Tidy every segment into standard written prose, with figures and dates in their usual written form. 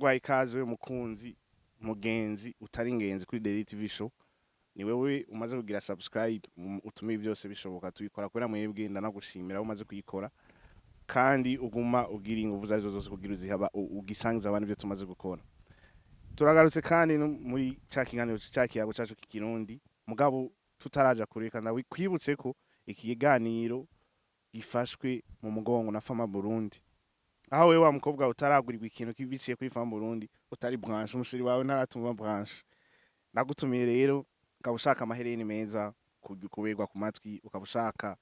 ndagwaye ikaze we mukunzi mugenzi utari ingenzi kuri Daily TV show ni wewe umaze kugira subscribe utume byose bishoboka tubikora kubera mwebwe ndanagushimira umaze kuyikora kandi uguma ugira ingufu zazo zose kugira uzihaba ugisangiza abantu byo tumaze gukora. Turagarutse kandi muri cakiganiro cakiyago cacu kikirundi mugabo tutaraja kureka nawe kwibutse ko ikiganiro gifashwe mu mugongo na Fama Barundi. Aho wewe wa mukobwa utaragurirwa ikintu kibiciye kuri Fama Barundi utari branche umushiri wawe ntaratuma branche. Nagutumiye rero ukabushaka amahereni meza kuberwa ku matwi ukabushaka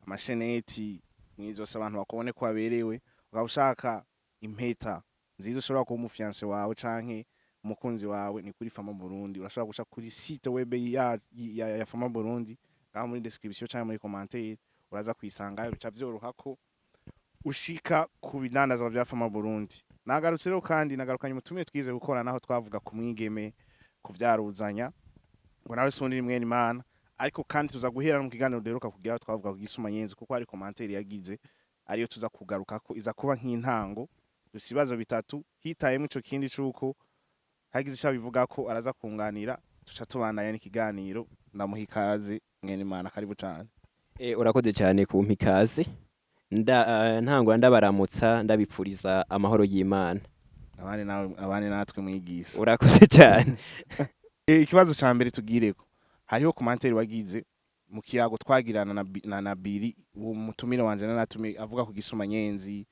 amasheneti mwizo abantu bakubone ko aberewe ukabushaka impeta nziza ushobora kuba umufiance wawe canke umukunzi wawe ni kuri Fama Barundi. Urashobora guca kuri site web ya Fama Barundi ngaho muri description cyangwa muri commentaire uraza kwisanga bica vyoroha ko ushika ku binandaza bya Fama Barundi. Nagarutse rero kandi nagarukanye mutumire twize gukora naho twavuga ku mwigeme kuvyaruzanya ngo nawe sundi rimwe Imana ariko kandi tuza guhera mu kiganiro deruka kugira twavuga ku gisuma nyenzi kuko ari commentaire yagize ariyo tuza kugaruka ko iza kuba nk'intango dusibazo bitatu hitayemo ico kindi cuko hagize icyo bivuga ko araza kunganira tuca tubandanya n'ikiganiro ndamuhikaze mwene Imana karibu cyane. Urakoze cyane ku mpikaze ntangwa ndabaramutsa ndabipfuriza amahoro y'Imana abane natwe mwigisha. Urakoze cyane. Ikibazo ca mbere tugireko hariho commentaire wagize mu kiyago twagirana na Biri uwo mutumire wanje natumye avuga ku gisuma nyenzi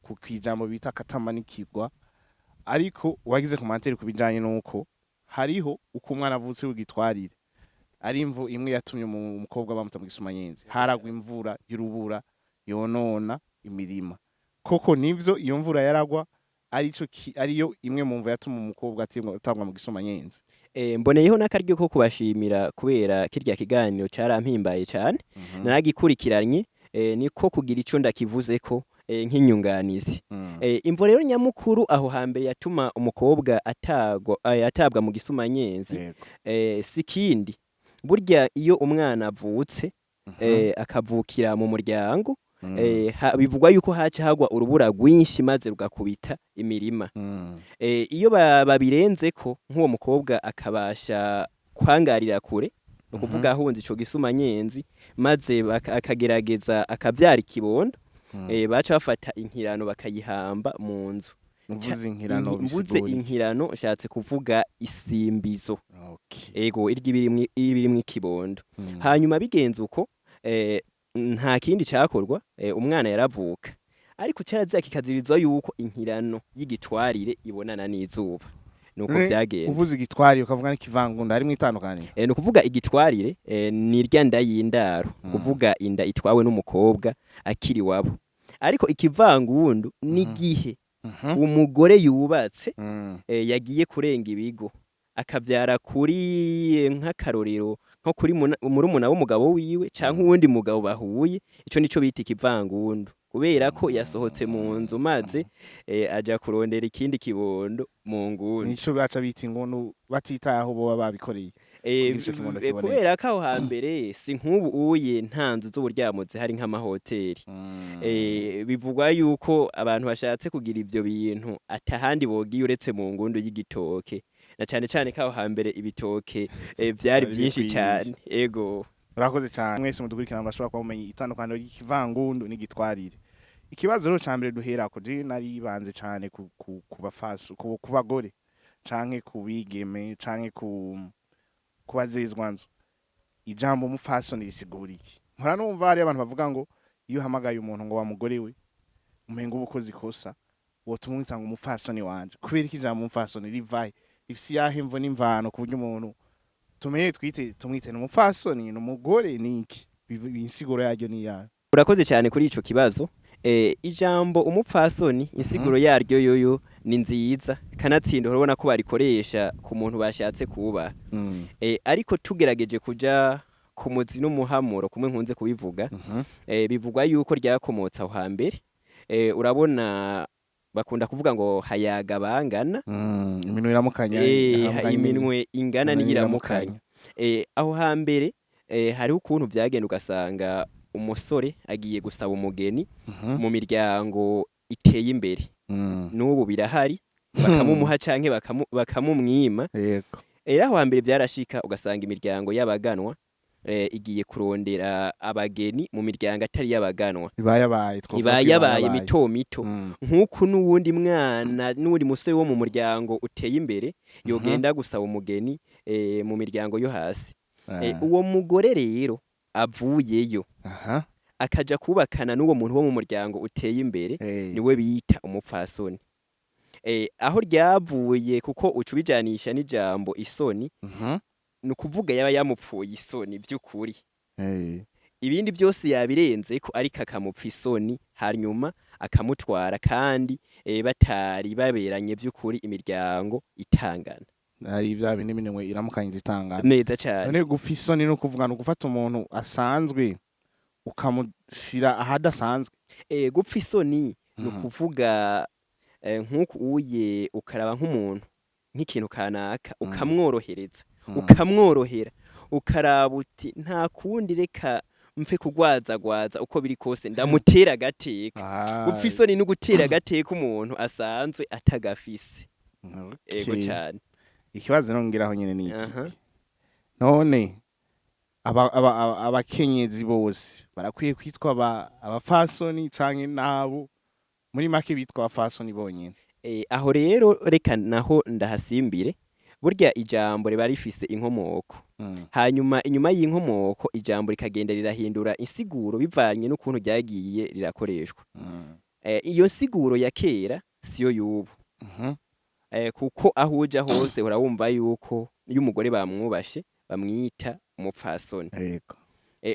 ku kijambo bita katama nikigwa ariko wagize commentaire kubijanye nuko hariho uko umwana avutse ugitwarire ari imvu imwe yatumye umukobwa bamuta mu gisuma nyenzi haragwa imvura y'urubura yonona imirima koko nivyo iyo mvura yaragwa ariyo imwe mu mvu yatuma umukobwa atangwa mu gisuma nyenzi. Mboneyeho n'akaryo ko kubashimira kubera kirya kiganiro carampimbaye cyane naragikurikiranye niko kugira ico ndakivuze ko nk'inyunganizi. Imvo rero nyamukuru aho hambere yatuma umukobwa atabwa mu gisuma nyenzi sikindi burya iyo umwana avutse akavukira mu muryango bivugwa yuko haci hagwa urubura rwinshi maze rugakubita imirima. Iyo babirenze ko nk'uwo mukobwa akabasha kwangarira kure no kuvuga ahunze ico gisuma nyenzi maze akagerageza akavyara ikibondo baca bafata inkirano bakayihamba mu nzu. Mvuze inkirano nshatse kuvuga isimbizo. Ego iryibirimwe ikibondo. Hanyuma bigenze uko nta kindi cyakorwa umwana yaravuka ariko cyaraza kikazirizwa yuko inkirano y'igitwarire ibonana n'izuba nuko byagenda. Uvuze igitwarire ukavuga n'Ikivangundu harimo itandukanye. No kuvuga igitwarire ni irya nda y'indaro kuvuga inda itwawe n'umukobwa akiri wabo ariko Ikivangundu ni gihe umugore yubatse yagiye kurenga ibigo akabyara kuri nk'akarorero nko kuri murumuna w'umugabo wiwe canke uwundi mugabo bahuye ico nico bita Ikivangundu kubera ko yasohotse mu nzu maze aja kurondera ikindi kibondo mu nguni nico baca bita ingono batitaho bo babikoreye. Kubera ko aho hambere si nk'ubu uye ntanzu z'uburyamuze hari nk'amahoteli. Bivugwa yuko abantu bashatse kugira ivyo bintu atahandi bogiye uretse mu ngundu y'igitoke na cyane cyane ko aho hambere ibitoke byari byinshi cyane. Ego urakoze cyane mwese mudukurikirana bashobora kuba mumenye itandukaniro y'Ikivangundu n'igitwarire. Ikibazo rero cambere duhera ko je nari banze cyane ku bafasu ku bagore canke ku bigeme canke kubazezwa nzu ijambo umufasoni risigura iki. Nkora numva hari abantu bavuga ngo iyo hamagaye umuntu ngo wa mugore we umenga ubukozi kosa wotumwitanga umufasoni wanje kubera iki ijambo umufasoni rivaye ifisi yahemvo n'imvano ku buryo umuntu tumenye tumwite n'umufasoni n'umugore niki insiguro yaryo ni ya. Urakoze cyane kuri ico kibazo. Ijambo umupfasoni insiguro yaryo yoyo ni nziza kanatsinda urabona ko barikoresha ku muntu bashatse kuba ariko tugerageje kuja ku muzi n'umuhamuro kumwe nkunze kubivuga bivugwa yuko ryakomotsa aho hambere urabona bakunda kuvuga ngo hayaga bangana iminwe iramukanya iminwe ingana n'iramukanya. Aho hambere hariho ukuntu byagenda ugasanga umusore agiye gusaba umugeni mu miryango iteye imbere n'ubu birahari bakamumuha canke bakamumwima. yego Rero aho hambere byarashika ugasanga imiryango y'abaganwa igiye kurondera abageni mu miryango atari y'abaganwa, ibayabaye ibayabaye mito mito, nk'uku n'uwundi mwana n'uwundi musore wo mu muryango uteye imbere yogenda gusaba umugeni mu miryango yo hasi. Uwo mugore rero avuyeyo akaja kubakana n'uwo muntu wo mu muryango uteye imbere niwe bita umupfasoni. Aho ryavuye kuko ucubijanisha n'ijambo isoni, nukuvuga yaba yamupfuye isoni by'ukuri. Ibindi byose yabirenze ko ariko akamupfa isoni hanyuma akamutwara kandi batari baberanye by'ukuri imiryango itangana. Hari ibya bindi minwe iramukanye zitangana neza cyane. None gupfa isoni no kuvuga no gufata umuntu asanzwe ukamushira ahadasanzwe. Gupfa isoni no kuvuga nk'uko uye ukaraba nk'umuntu nk'ikintu kanaka ukamworohereza ukamworohera ukaraba uti nta kundi reka mfe kugwazagwaza uko biri kose ndamutera agateka. Gupfa isoni no gutera agateka umuntu asanzwe atagafise. Ego cyane. Ikibazo nongeraho nyene ni iki? None abakenyezi bose barakwiye kwitwa abafasoni canke nabo muri make bitwa abafasoni bonyene? Aho rero reka naho ndahasimbire. Burya ijambo riba rifise inkomoko, hanyuma inyuma y'inkomoko ijambo rikagenda rirahindura insiguro bivanye n'ukuntu ryagiye rirakoreshwa. Iyo nsiguro ya kera siyo y'ubu. Kuko aho uja hose urabumva yuko iyo umugore bamwubashe bamwita umupfasoni.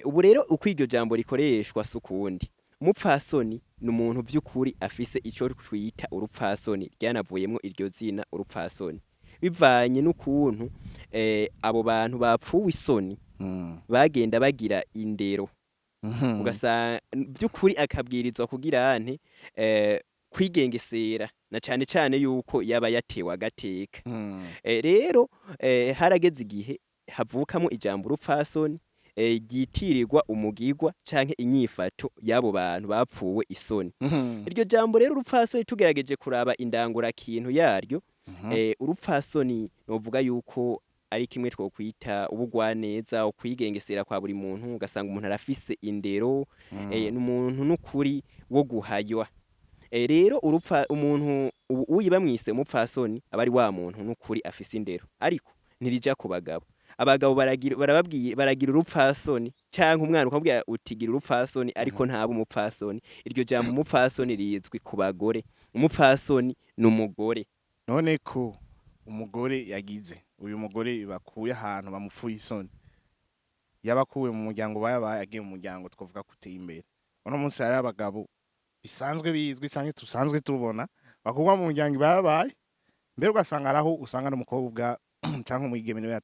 Ubu rero uko iryo jambo rikoreshwa sukundi. Umupfasoni ni umuntu by'ukuri afise ico twita urupfasoni, ryanavuyemo iryo zina urupfasoni bivanye n'ukuntu abo bantu bapfuwe isoni bagenda bagira indero. Ugasanga by'ukuri akabwirizwa kugira ante kwigengesera na cyane cyane yuko yaba yatewe agateka. Rero harageze igihe havukamo ijambo urupfasoni ryitirirwa umugirwa canke inyifato y'abo bantu bapfuwe isoni. Iryo jambo rero urupfasoni tugerageje kuraba indangura kintu yaryo, urupfasoni novuga yuko ari kimwe two kwita ubugwaneza, ukwigengesera kwa buri muntu, ugasanga umuntu arafise indero, n'umuntu n'ukuri wo guhaywa. Rero umuntu uyiba mwise umupfasoni abari wa muntu n'ukuri afise indero, ariko ntirija ku bagabo. Abagabo baragira urupfasoni cyangwa umwana ukabwira utigira urupfasoni ariko ntaba umupfasoni. Iryo jambo umupfasoni rizwi ku bagore. Umupfasoni n'umugore. None ko umugore yagize uyu mugore bakuye ahantu bamupfuye isoni, yabakuwe mu muryango bayabaye agiye mu muryango twavuga kuteye imbere. Uno munsi hari abagabo bisanzwe bizwi cyangwa tusanzwe tubona bakugwa mu muryango bayabaye, mbere ugasanga araho usanga n'umukobwa cyangwa umwigeme niwe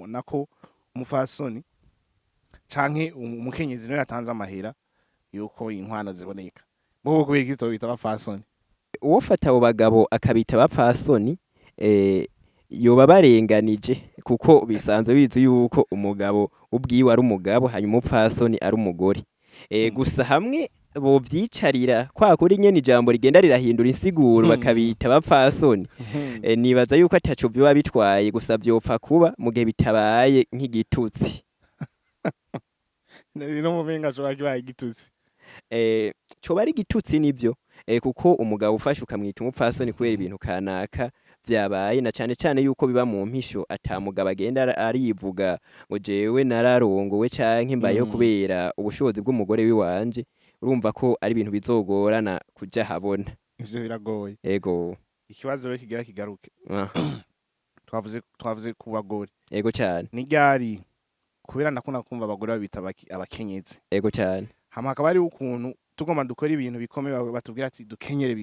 nako umufasoni canke umukenyezi niwe yatanze amahera yuko inkwano ziboneka. Bo kubera iki bita abafasoni? Uwo fata abo bagabo akabita abapfasoni yoba barenganije, kuko bisanzwe bizi yuko umugabo ubwiwe ari umugabo hanyuma umupfasoni ari umugore. Gusa hamwe bo vyicarira kwa kuri nyene ijambo rigenda rirahindura insiguro bakabita abapfasoni. Nibaza yuko ataco byo bitwaye, gusa byopfa kuba mu gihe bitabaye nk'igitutsi. No mubenga cyo bagibaye igitutsi. Cyo bari igitutsi nivyo, kuko umugabo ufashe ukamwita umupfasoni kubera ibintu kanaka vyabaye, na cyane cyane yuko biba mu mpisho atamugabo agenda arivuga ngo jewe nararongowe canke mbayeho kubera ubushobozi bw'umugore wiwanje. Urumva ko ari ibintu bizogorana kuja habona. Ivyo biragoye. Ego. Ikibazo rero kigaruke. Twavuze ku bagore. Ego cyane. Ni ryari kubera ndakunda kumva abagore babita abakenyezi. Ego cyane. Hama akaba ari ukuntu tugomba dukora ibintu bikomeye batubwira ati dukenyere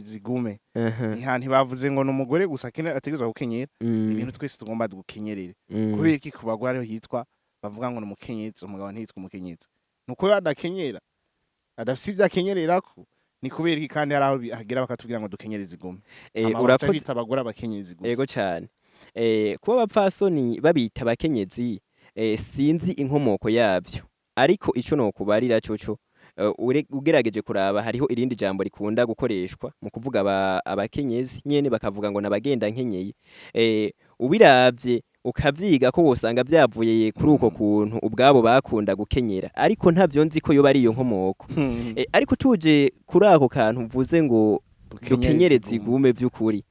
zigume. Ntihantu bavuze ngo n'umugore gusa ategerezwa gukenyera. Ibintu twese tugomba dukenyerere. Kubera iki ku bagore ariho hitwa bavuga ngo n'umukenyezi, umugabo ntitwa umukenyezi. Nuko adakenyera adafite ibyo akenyererako, ni kubera iki kandi hari aho hagera bakatubwira ngo dukenyere zigume. Urakoze abagore abakenyezi gusa. Ego cyane. Kuba abapfasoni babita abakenyezi sinzi inkomoko yabyo, ariko ico no kubarira coco ugerageje kuraba hariho irindi jambo rikunda gukoreshwa mu kuvuga abakenyezi nyene bakavuga ngo nabagenda nkenyeye ubiravye ukavyiga ko wosanga vyavuye kuri uko kuntu ubwabo bakunda gukenyera ariko ntavyo nzi ko yoba ari iyo nkomoko ariko tuje kuri ako kantu mvuze ngo dukenyereze igume vy'ukuri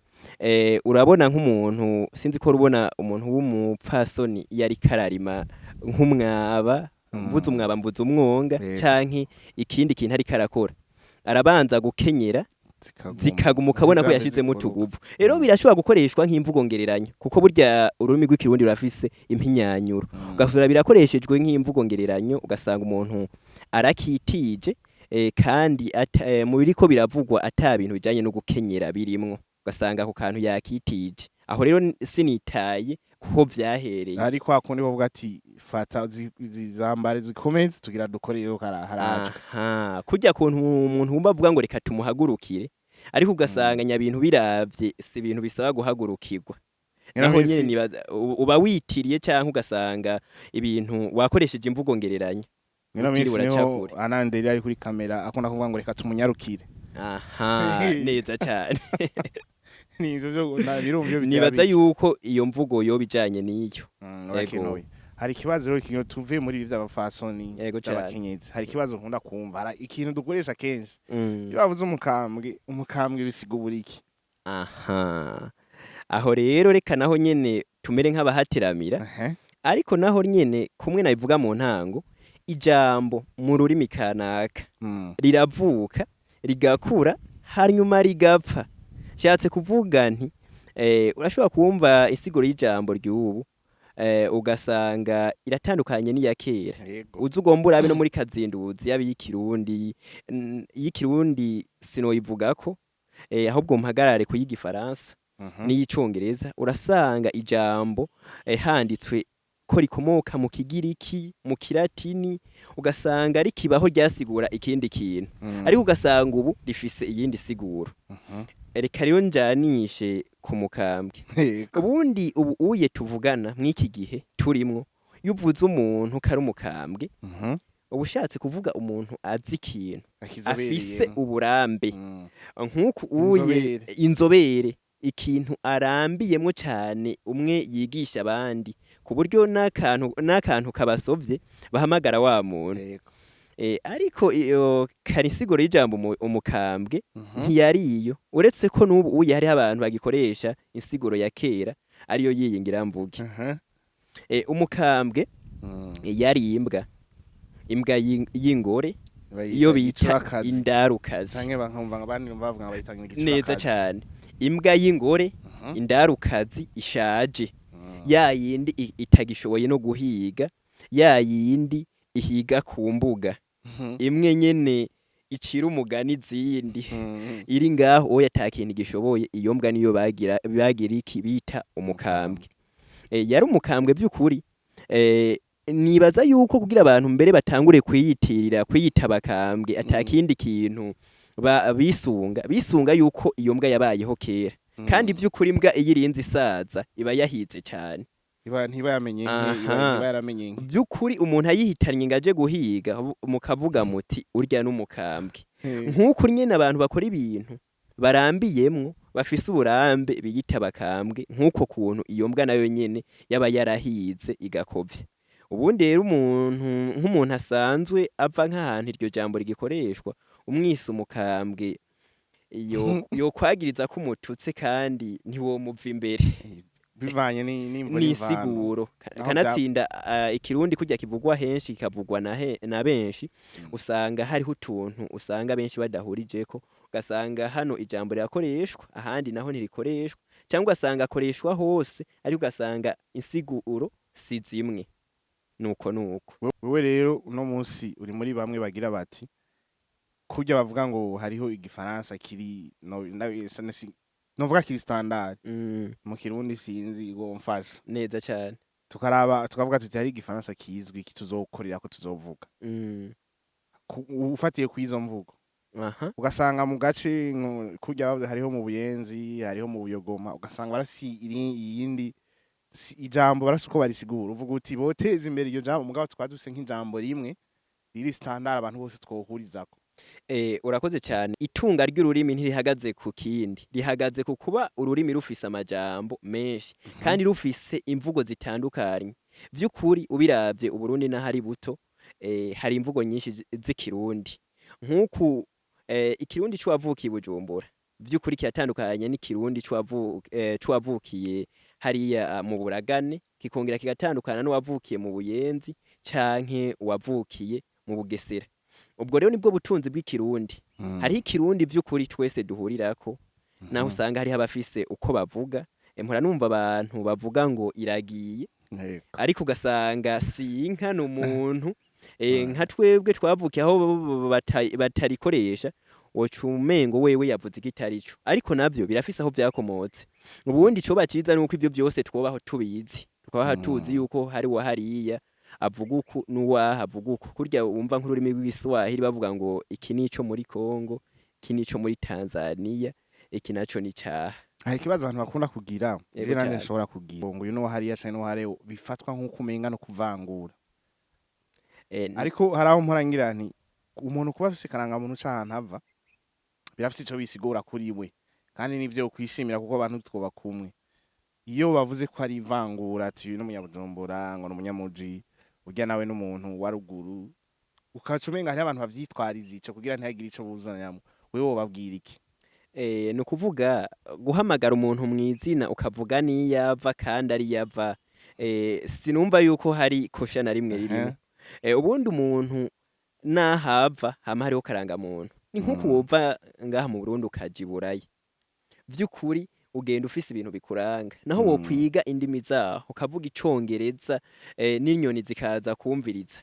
urabona nk'umuntu sinzi ko rubona umuntu w'umupfasoni yari kararima nk'umwaba mvuze umwaba mvuze umwonga canke ikindi kintu ari karakora arabanza gukenyera zikaguma ukabona ko yashizemo utuguvu rero birashobora gukoreshwa nk'imvugo ngereranyo kuko burya ururimi rw'ikirundi rurafise impinyanyuro ugasura birakoreshejwe nk'imvugo ngereranyo ugasanga umuntu arakitije kandi mu biriko biravugwa ata bintu bijanye no gukenyera birimwo ugasanga ako kantu yakitije aho rero sinitaye kuko vyahereye ariko akundi bavuga ati fata zizambare zikomeze tugira dukoreyo haraje kujya kuntu umuntu wumva avuga ngo reka tumuhagurukire ariko ugasanga nyabintu biravye si ibintu bisaba guhagurukirwa naho nyene nibaza uba witiriye canke ugasanga ibintu wakoresheje imvugo ngereranya Ngino misi niho ananderi ari kuri kamera akunda kuvuga ngo reka tumunyarukire neza cyane birumvyo nibaza yuko iyo mvugo yo bijanye niyo hari ikibazo rero kinyo tuvuye muri ibi by'abafasoni by'abakenyezi hari ikibazo nkunda kumva hari ikintu dukoresha kenshi iyo bavuze umukambwe bisiga uburiki aho rero reka naho nyene tumere nk'abahatiramira ariko naho nyene kumwe nabivuga mu ntango ijambo mu rurimi kanaka riravuka rigakura hanyuma rigapfa shatse kuvuga nti urashobora kumva isiguro y'ijambo ry'ubu ugasanga iratandukanye n'iya kera uzi ugomba urabe no muri kazinduzi y'ikirundi sinoyivuga ko ahubwo mpagarare ku y'igifaransa n'iy'icongereza urasanga ijambo handitswe ko rikomoka mu kigiriki mu kilatini ugasanga rikibaho ryasigura ikindi kintu ariko ugasanga ubu rifise iyindi siguro reka rero njanishe ku mukambwe ubundi ubu uye tuvugana mw'iki gihe turimwo iyo uvuze umuntu kari umukambwe uba ushatse kuvuga umuntu azi ikintu afise uburambe nk'uku uye inzobere ikintu arambiyemwo cyane umwe yigisha abandi ku buryo n'akantu kabasovye bahamagara wa muntu ariko iyo karisiguro y'ijambo umukambwe ntiyari iyo uretse ko n'ubu uye hariho abantu bagikoresha insiguro ya kera ariyo yiyingira mvuge umukambwe yari imbwa y'ingore iyo bita indarukazi neza cyane imbwa y'ingore indarukazi ishaje ya yindi itagishoboye no guhiga ya yindi ihiga ku mbuga imwe nyene icira umugani zindi iri ngaho oya atakintu gishoboye iyo mbwa niyo bagira iki bita umukambwe yari umukambwe by'ukuri nibaza yuko kugira abantu mbere batangure kwiyita bakambwe atakindi kintu bisunga yuko iyo mbwa yabayeho kera kandi by'ukuri imbwa iyirinze isaza iba yahize cyane ntiba yaramenye by'ukuri umuntu ayihitanye ngo aje guhiga mukavuga muti urya n'umukambwe nk'uko nyine abantu bakora ibintu barambiyemwo bafise uburambe biyita bakambwe nk'uko kuntu iyo mbwa nayo nyene yaba yarahize igakovya ubundi rero nk'umuntu asanzwe ava nk'ahantu iryo jambo rigikoreshwa umwise umukambwe yo kwagiriza ko umututse kandi ntiwomuva imbere bivanye n'isiguro kanatsinda ikirundi kujya kivugwa henshi kikavugwa na benshi usanga hariho utuntu usanga benshi badahurijeko ugasanga hano ijambo rirakoreshwa ahandi naho ntirikoreshwa cyangwa ugasanga akoreshwa hose ariko ugasanga insiguro si zimwe nuko wewe rero uno munsi uri muri bamwe bagira bati kujya bavuga ngo hariho igifaransa kiri novuga kiri standard mu kirundi sinzi ngo mfasha neza cyane tukavuga tuti hari igifaransa kizwi kituzokorera ko tuzovuga ufatiye ku izo mvugo ugasanga mu gace kujya hariho mu buyenzi hariho mu buyogoma ugasanga barasi iyindi ijambo barasuko barisigura uvuga uti boteza imbere iyo jambo mugabo twaduse nk'ijambo rimwe riri standard abantu bose twohurizako. Urakoze cyane. Itunga ry'ururimi ntirihagaze ku kindi, rihagaze ku kuba ururimi rufise amajambo menshi kandi rufise imvugo zitandukanye. Vy'ukuri ubiravye Uburundi n'ahari buto, hari imvugo nyinshi z'ikirundi. Nk'uku ikirundi c'uwavukiye Bujumbura vy'ukuri kiratandukanye n'ikirundi c'uwavukiye hariya mu Buragane, kikongera kigatandukana n'uwavukiye mu Buyenzi canke uwavukiye mu Bugesera. Ubwo rero nibwo butunzi bw'ikirundi. Hariho ikirundi vy'ukuri twese duhurirako, naho usanga hariho abafise uko bavuga. Mpora numva abantu bavuga ngo iragiye, ariko ugasanga si inka n'umuntu. Nka twebwe twavukiye aho batarikoresha, woca umengo wewe yavuze igitarico, ariko navyo birafise aho vyakomotse. Ubundi icoba ciza nuko ivyo vyose twobaho tubizi, twabaho tuzi yuko hari wa hariya avuga uku n'uwaha avuga uku. Kurya wumva nk'ururimi rw'Igiswahili bavuga ngo iki nico muri Kongo, iki nico muri Tanzania, iki naco ni caha. Hari ikibazo abantu bakunda kugira, je nanje nshobora kugira ngo uyu no hariya cyane no hare bifatwa nk'uko umenga no kuvangura. Ariko haraho mporangira nti umuntu kuba afise karangamuntu c'ahantu ava birafise ico bisigura kuri we, kandi nivyo kwishimira kuko abantu twoba kumwe. Iyo bavuze ko ari ivangura ati uyu n'umunyabujumbura ngo n'umunyamuji, urya nawe n'umuntu wa ruguru, ukaca umenga hari abantu bavyitwariza ico kugira ntihagire ico buzanamo, wewe wobabwira iki? Ni ukuvuga guhamagara umuntu mw'izina ukavuga niyava kandi ari yava, sinumva yuko hari kosha na rimwe ririmo. Ubundi umuntu nahava hama hariho karangamuntu. Ni nk'uko wova ngaha mu Burundi ukaja i Burayi, vy'ukuri ugenda ufise ibintu bikuranga. Naho wokwiga indimi zaho ukavuga icongereza, n'inyoni zikaza kumviriza,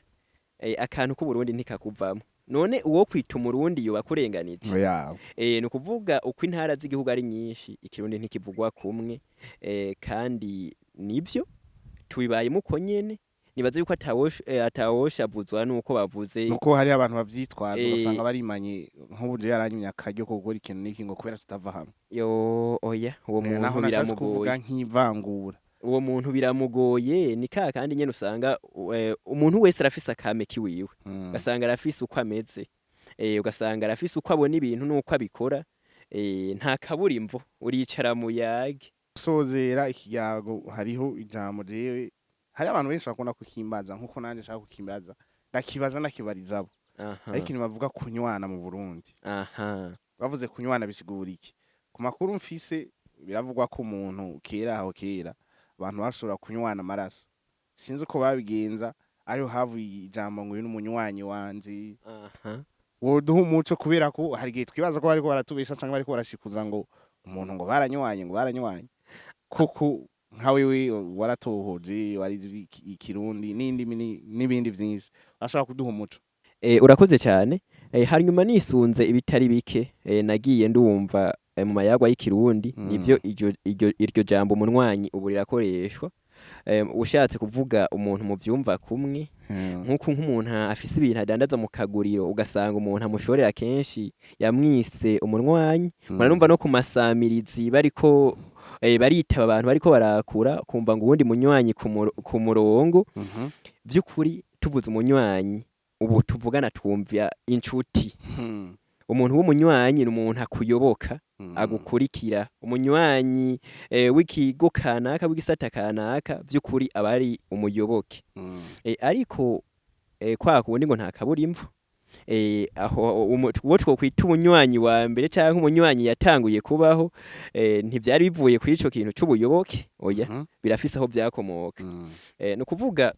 akantu k'Uburundi ntikakuvamo. None uwo kwita umurundi yoba kurenganije? Ni ukuvuga uko intara z'igihugu ari nyinshi, ikirundi ntikivugwa kumwe, kandi nivyo tubibayemo uko nyene. Nibaza yuko atawoshavuzwa nuko bavuze, nuko hari abantu bavyitwaza ugasanga barimanye nk'ubuje yaranyimya akaryo ko gukora ikintu n'iki ngo kubera tutava hamwe. Oya, uwo muntu biramugoye nk'ivangura. Uwo muntu biramugoye, ni kandi nyene usanga umuntu wese arafise akame kiwiwe, ugasanga arafise uko ameze, ugasanga arafise uko abona ibintu n'uko abikora, nta kaburimbo uricara mu yage. Sozera ikiyago hariho ijambo jewe hari abantu benshi bakunda kukimbaza nkuko nanje nshaka kukimbaza, ndakibaza nakibarizabo. Ariko nibavuga kunywana mu Burundi. Bavuze kunywana bisigura iki? Ku makuru mfise biravugwa ko umuntu kera abantu bashobora kunywana amaraso. Sinzi uko babigenza, ariho havuye ijambo ngo uyu n'umunywanyi wanje. Woduha umuco kubera ko hari gihe twibaza ko bariko baratubesha canke bariko barashikuza ngo umuntu ngo baranywanyi. Kuko nka wewe waratohoje warize ikirundi n'ibindi vyinshi, ashaka kuduha umuco. Urakoze cyane. Hanyuma nisunze ibitari bike, nagiye ndumva mu mayagwa y'ikirundi, nivyo iryo jambo umunwanyi ubu rirakoreshwa. Ushatse kuvuga umuntu mu vyumva kumwe, nkuko nk'umuntu afise ibintu adandaza mu kaguriro ugasanga umuntu amushorera kenshi yamwise umunwanyi. Murumva no ku masamirizi bariko baritaba abantu bariko barakura, kumva ngo uwundi munywanyi ku murongo. Vy'ukuri tuvuze umunywanyi ubu tuvugana twumvya inshuti. Umuntu w'umunywanyi ni umuntu akuyoboka, agukurikira. Umunywanyi w'ikigo kanaka, w'igisata kanaka, vy'ukuri aba ari umuyoboke. Ariko kwa kundi ngo nta kaburimbo, aho uwo twokwita umunywanyi wa mbere canke umunywanyi yatanguye kubaho, ntivyari bivuye kuri ico kintu c'ubuyoboke. Oya, birafise aho vyakomoka. Ni ukuvuga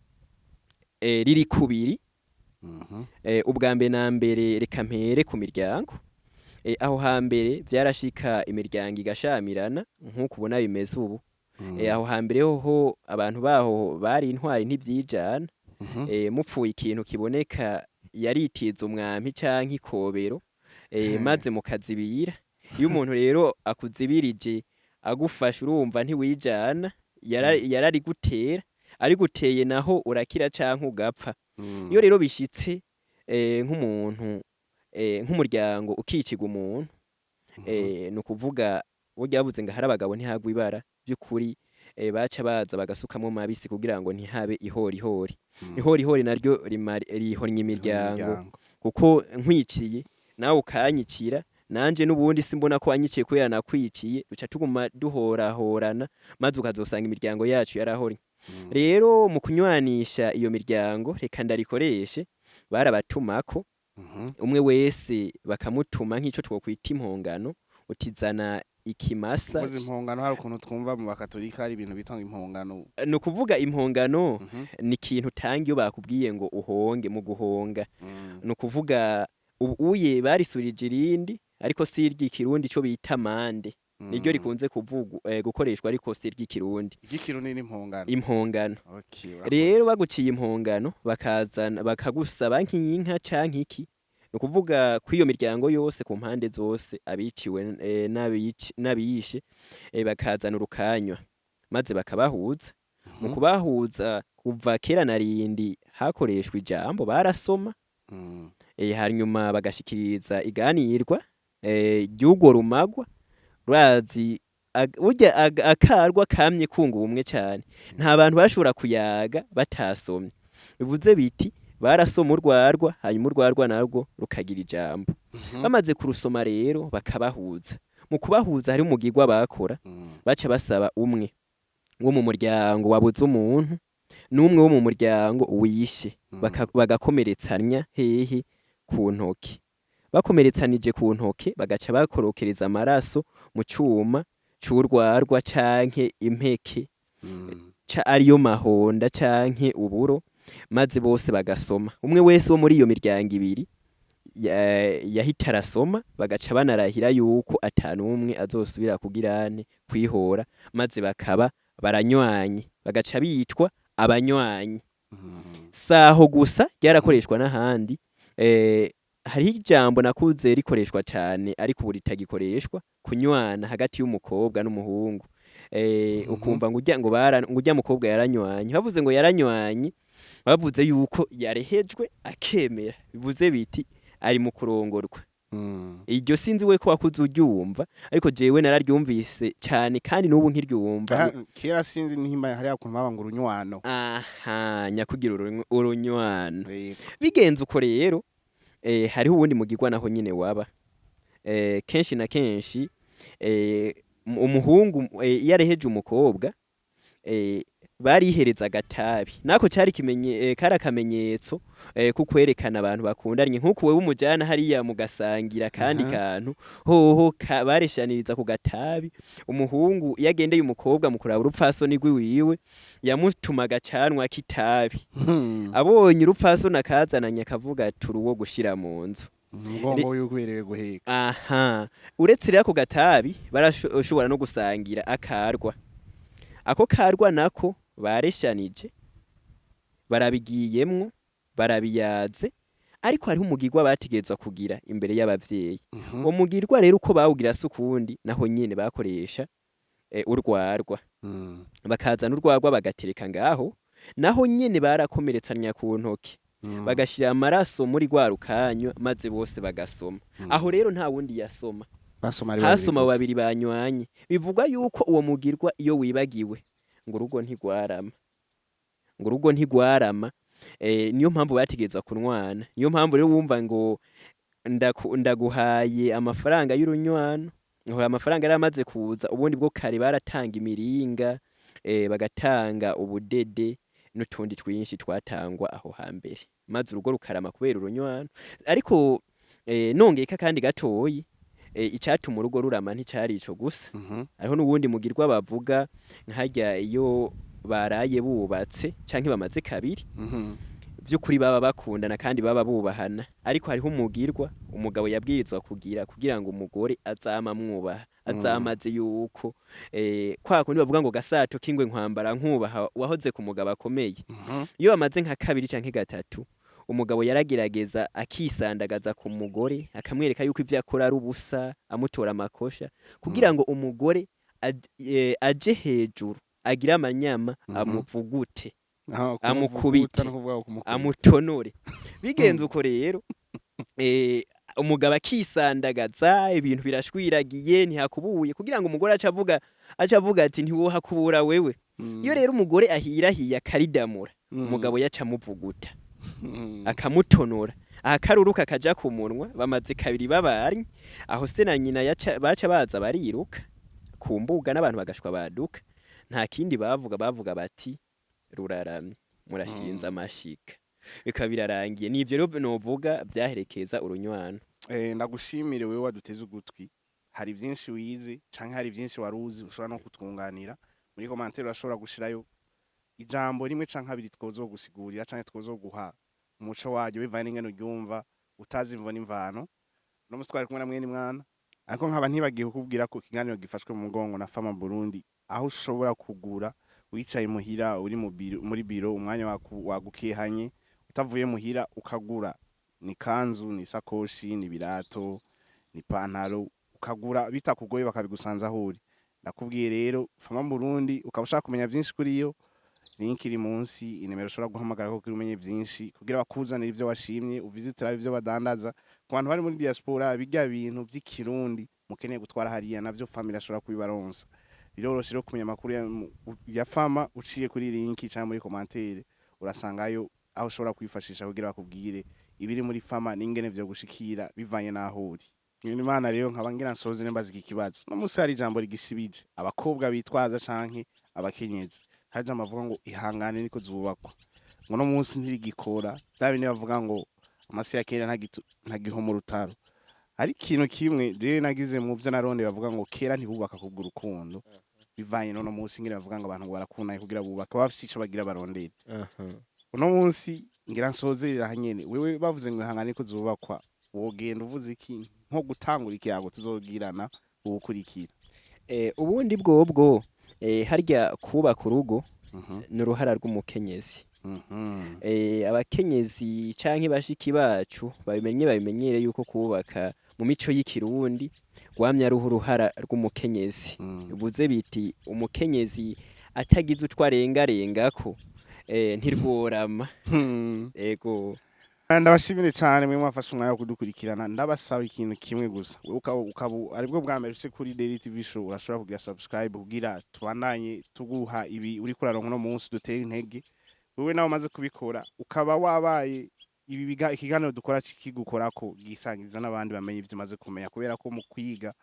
riri kubiri. Ubwa mbere na mbere reka mpere ku miryango. Aho hambere vyarashika imiryango igashamirana nk'uko ubona bimeze ubu. Aho hambere ho abantu baho bari intwari ntivyijana. Mupfuye ikintu kiboneka yaritiza umwampi canke ikobero, maze mukazibira. Iyo umuntu rero akuzibirije agufasha urumva ntiwijana, yarari gutera, ari guteye naho urakira canke ugapfa. Iyo rero bishitse nk'umuntu nk'umuryango ukiciga umuntu, ni ukuvuga burya bavuze ngo hari abagabo ntihagwa ibara. By'ukuri baca baza bagasukamwo mabisi kugira ngo ntihabe ihorihori. Ihorihori naryo rihornya imiryango kuko nkwiciye nawe ukanyicira nanje n'ubundi simbona ko wanyiciye kubera nakwiciye duca tuguma duhorahorana maze ukazosanga imiryango yacu yarahoranye. Rero mu kunywanisha iyo miryango reka ndarikoreshe barabatumako umwe wese bakamutuma nk'ico twokwita impongano utizana ikimasa. Uvuze impongano hari ukuntu twumva mu bakatolika hari ibintu bitanga impongano. No kuvuga impongano ni ikintu utanga iyo bakubwiye ngo uhonge mu guhonga. No kuvuga uye barisurije irindi ariko si iry'ikirundi cyo bita mande. Niryo rikunze gukoreshwa ariko si iry'ikirundi. Iry'ikirundi ni impongano. Impongano. Okay. Rero baguciye impongano bakazana bakagusaba nk'inka canke iki. No kuvuga kw'iyo miryango yose ku mpande zose abiciwe n'abiyishe bakazana urukanywa maze bakabahuza. Mu kubahuza kuva kera narindi hakoreshwa ijambo barasoma. Hanyuma bagashikiriza iganirwa ry'ugo rumagwa rwazi burya akarwa kamye kunga ubumwe cyane. Nta bantu bashobora kuyaga batasomye. Bivuze biti barasoma urwarwa hanyuma urwarwa narwo rukagira ijambo. Bamaze kurusoma rero bakabahuza. Mu kubahuza hari umugirwa bakora baca basaba umwe wo mu muryango wabuze umuntu n'umwe wo mu muryango wishe bagakomeretsanya hehe ku ntoki. Bakomeretsanije ku ntoke bagaca bakorokereza amaraso mu cuma c'urwarwa canke impeke ariyo mahonda canke uburo maze bose bagasoma. Umwe wese wo muri iyo miryango ibiri yahita arasoma bagaca banarahira yuko atanumwe azosubira kugirane kwihora maze bakaba baranywanye bagaca bitwa abanywanyi. Saho gusa ryarakoreshwa n'ahandi. Hariho ijambo nakuze rikoreshwa cyane ariko ubu ritagikoreshwa kunywana hagati y'umukobwa n'umuhungu. Ukumva ngo ujya mukobwa yaranywanye. Bavuze ngo yaranywanye bavuze yuko yarehejwe akemera. Bivuze biti ari mu kurongorwa. Iryo sinzi we ko wakuze uryumva ariko jewe nararyumvise cyane kandi n'ubu nkiryumva. Kera sinzi nihimba hari akuntu baba ngo urunywano. Aha nyakugira urunywano. Bigenze uko rero hariho ubundi mugirwa naho nyine waba kenshi na kenshi umuhungu yareheje umukobwa barihereza agatabi nako cyari kari akamenyetso kukwerekana abantu bakundanye nk'uko wewe umujyana hariya mugasangira kandi kantu hoho bareshaniriza ku gatabi. Umuhungu yagendeye umukobwa mu kuraba urupfasoni rwiwiwe yamutuma agacanwa k'itabi. Abonye urupfasoni akazananye akavuga turi uwo gushira mu nzu ngo yugwerewe guheka. Aha uretse rero ku gatabi barashobora no gusangira akarwa. Ako karwa nako bareshanije barabigiyemwo barabiyaze ariko hariho umugirwa bategezwa kugira imbere y'abavyeyi. Uwo mugirwa rero uko bawugira sukundi naho nyene bakoresha urwarwa. Bakazana urwarwa bagatereka ngaho naho nyene barakomeretsanya ku ntoki bagashira amaraso muri rwa rukanywa maze bose bagasoma. Aho rero nta wundi yasoma. Hasoma babiri banywanye. Bivugwa yuko uwo mugirwa iyo wibagiwe ngo urugo ntigwarama. Ngo urugo ntigwarama niyo mpamvu bategezwa kunwana. Niyo mpamvu rero wumva ngo ndaguhaye amafaranga y'urunywano. Ngo amafaranga yari amaze kuza ubundi bwo kare baratanga imiringa bagatanga ubudede n'utundi twinshi twatangwa aho hambere maze urugo rukarama kubera urunywano. Ariko nongeka kandi gatoyi icyatuma urugo rurama nticyari ico gusa. Ariho n'ubundi mugirwa bavuga nkajya iyo baraye bubatse canke bamaze kabiri by'ukuri baba bakundana kandi baba bubahana. Ariko hariho umugirwa umugabo yabwirizwa kugira ngo umugore azama mwubaha azamaze yuko kwa kundi bavuga ngo gasato kingwe nkwambara nkubaha wahoze ku mugabo akomeye. Iyo bamaze nka kabiri canke gatatu umugabo yaragerageza akisandagaza ku mugore akamwereka yuko ivyo akora ari ubusa amutora amakosha kugira ngo umugore aje hejuru agira amanyama amuvugute amukubite amutonore. Bigenze uko rero umugabo akisandagaza ibintu birashwiragiye ntihakubuye kugira ngo umugore aca avuga aca avuga ati ntiwohakubura wewe. Iyo rero umugore ahirahiye akaridamura umugabo yaca amuvuguta akamutonora akaruruka kaja ku munwa bamaze kabiri babaranye aho se na nyina baca baza bariruka ku mbuga n'abantu bagashwa baduka nta kindi bavuga bati ruraramye murashinza amashika bikaba birarangiye nivyo rero novuga vyaherekeza urunywano. Ndagushimire wewe waduteze ugutwi, hari byinshi wize canke hari byinshi waruzi ushobora no kutwunganira muri commentaire urashobora gushirayo ijambo rimwe canke abiri twozogusigurira canke twozoguha umuco waryo bivanye n'ingene uryumva utazi imvo n'imvano. No musitwari kumwe na mwene mwana ariko nkaba ntibagiye kukubwira ko ikiganiro gifashwe mu mugongo na Fama Burundi, aho ushobora kugura wicaye muhira uri muri biro umwanya wagukihanye utavuye muhira ukagura ni kanzu ni sakoshi ni birato ni pantaro ukagura bitakugoye bakabigusanza aho uri. Ndakubwiye rero Fama Burundi ukaba ushaka kumenya byinshi kuri yo, link iri munsi, inimero ushobora guhamagara ko umenye byinshi kugira bakuzanire ivyo washimye uvizitira ivyo badandaza. Ku bantu bari muri diaspora bijya bintu by'ikirundi mukeneye gutwara hariya navyo family ashobora kubibaronsa. Biroroshe rero kumenya makuru ya Fama uciye kuri link cyangwa muri commentaire urasangayo aho ushobora kwifashisha kugira bakubwire ibiri muri Fama n'ingene vyo gushikira bivanye naho uri. Imana rero nkaba ngira nsoze nembaza iki kibazo. No musi hari ijambo rigisibije abakobwa bitwaza canke abakenyezi. Haje amavuga ngo ihangane niko zubakwa. Ngo no munsi ntirigikora. Byabine bavuga ngo amasi ya kera ntagiho mu rutaro. Ari kintu kimwe je nagize mu byo naronde bavuga ngo kera ntibubaka kubwo urukundo. Bivanye no munsi ngira bavuga ngo abantu ngo barakunda kugira bubaka bafise ico bagira barondera. Uno munsi ngira nsozerera hanyene wewe bavuze ngo ihangane niko zubakwa. Wogenda uvuze iki nko gutangura ikiyago tuzogirana ubukurikira. Ubundi bwobwo harya kubaka urugo n'uruhara rw'umukenyezi. Abakenyezi canke bashiki bacu babimenyere yuko kubaka mu mico y'ikirundi gwamya ruhara rw'umukenyezi. Buze biti umukenyezi atagize utwarengarengako ntirworama. Ego ndabashimire cyane mwe mwafashe umwanya wo kudukurikirana. Ndabasaba ikintu kimwe gusa, ukabu aribwo bwa mbere use kuri Daily TV show urashobora kugira subscribe kugira tubandanye tuguha ibi uri kuraronka no munsi dutera intege. Wewe nawe umaze kubikora ukaba wabaye ibi ikiganiro dukora kigukorako gisangiza n'abandi bamenye ivyo umaze kumenya, kubera ko mu kwiga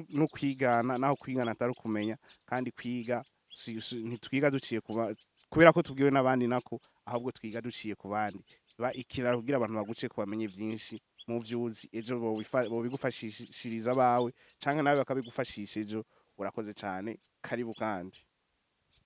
no kwigana naho kwigana atari kumenya, kandi kwiga ntitwiga duciye kubera ko tubwiwe n'abandi nako ahubwo twiga duciye ku bandi. Ikiraro kugira abantu baguce kubamenye byinshi mu vyuzi ejo bo bigufashishiriza bawe canke nawe bakabigufashisha ejo. Urakoze cyane, karibu kandi.